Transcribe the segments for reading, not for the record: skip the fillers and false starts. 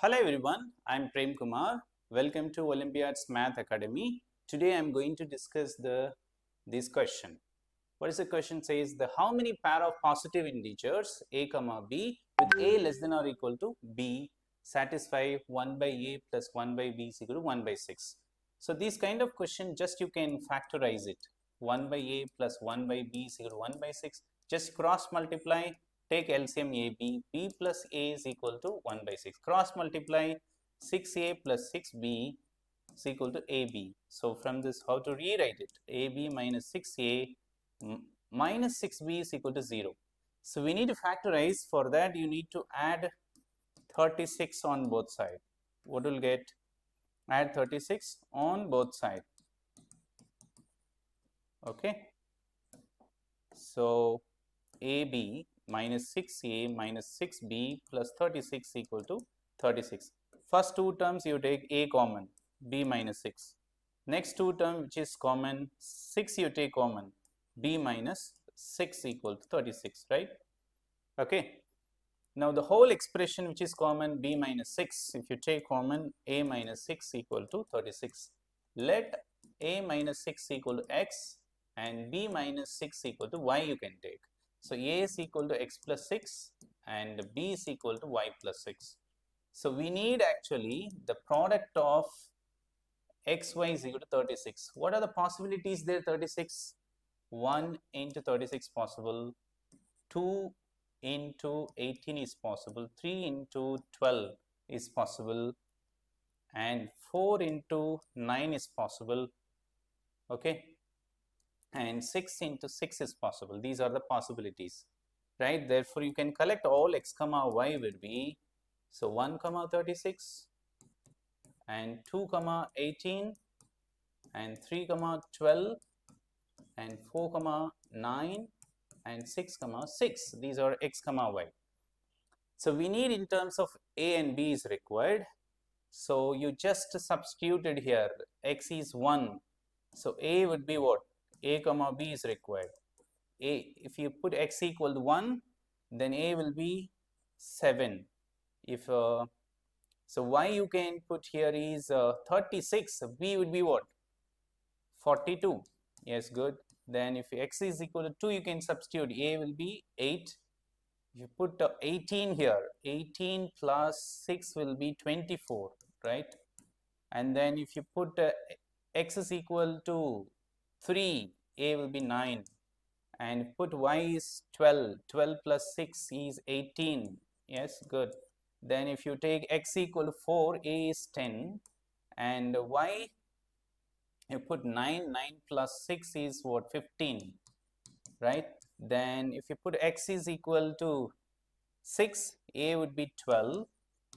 Hello everyone, I am Prem Kumar. Welcome to Olympiads Math Academy. Today I am going to discuss this question. What is the question? Says the how many pair of positive integers a comma b with a less than or equal to b satisfy 1 by a plus 1 by b is equal to 1 by 6. So this kind of question just you can factorize it. 1 by a plus 1 by b is equal to 1 by 6. Just cross multiply. Take LCM AB, B plus A is equal to 1 by 6. Cross multiply 6A plus 6B is equal to AB. So from this, how to rewrite it? AB minus 6A minus 6B is equal to 0. So we need to factorize. For that, you need to add 36 on both sides. What will get? Add 36 on both sides. Okay. So AB minus 6a minus 6b plus 36 equal to 36. First two terms you take a common, b minus 6. Next two terms which is common, 6 you take common, b minus 6 equal to 36, right? Okay. Now the whole expression which is common, b minus 6, if you take common, a minus 6 equal to 36. Let a minus 6 equal to x and b minus 6 equal to y you can take. So a is equal to x plus 6 and b is equal to y plus 6. So we need actually the product of xy is equal to 36. What are the possibilities there? 36, 1 into 36 possible, 2 into 18 is possible, 3 into 12 is possible, and 4 into 9 is possible, okay, and 6 into 6 is possible. These are the possibilities, right? Therefore, you can collect all x comma y will be, so 1 comma 36 and 2 comma 18 and 3 comma 12 and 4 comma 9 and 6 comma 6. These are x comma y. So we need in terms of a and b is required. So you just substituted here, x is 1. So a would be what? A comma b is required. A, if you put x equal to 1, then a will be 7. If so y you can put here is 36, b would be what? 42. Yes, good. Then if x is equal to 2, you can substitute, a will be 8. You put 18 here, 18 plus 6 will be 24, right? And then if you put x is equal to 3, a will be 9, and put y is 12, 12 plus 6 is 18, yes, good. Then if you take x equal to 4, a is 10, and y, you put 9, 9 plus 6 is what? 15, right? Then if you put x is equal to 6, a would be 12,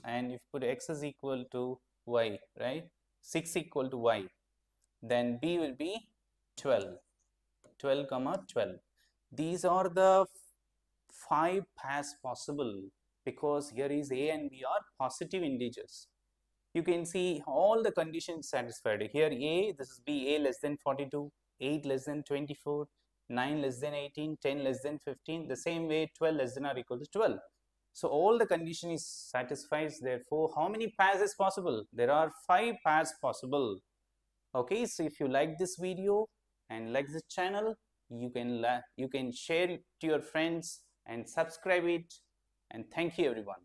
and if you put x is equal to y, right? 6 equal to y, then b will be 12, 12 comma 12. These are the 5 pairs possible because here is a and b are positive integers. You can see all the conditions satisfied. Here a, this is b, a less than 42, 8 less than 24, 9 less than 18, 10 less than 15. The same way 12 less than or equal to 12. So all the condition is satisfied. Therefore, how many pairs is possible? There are 5 pairs possible. Okay, so if you like this video and like this channel, you can share it to your friends and subscribe it, and thank you everyone.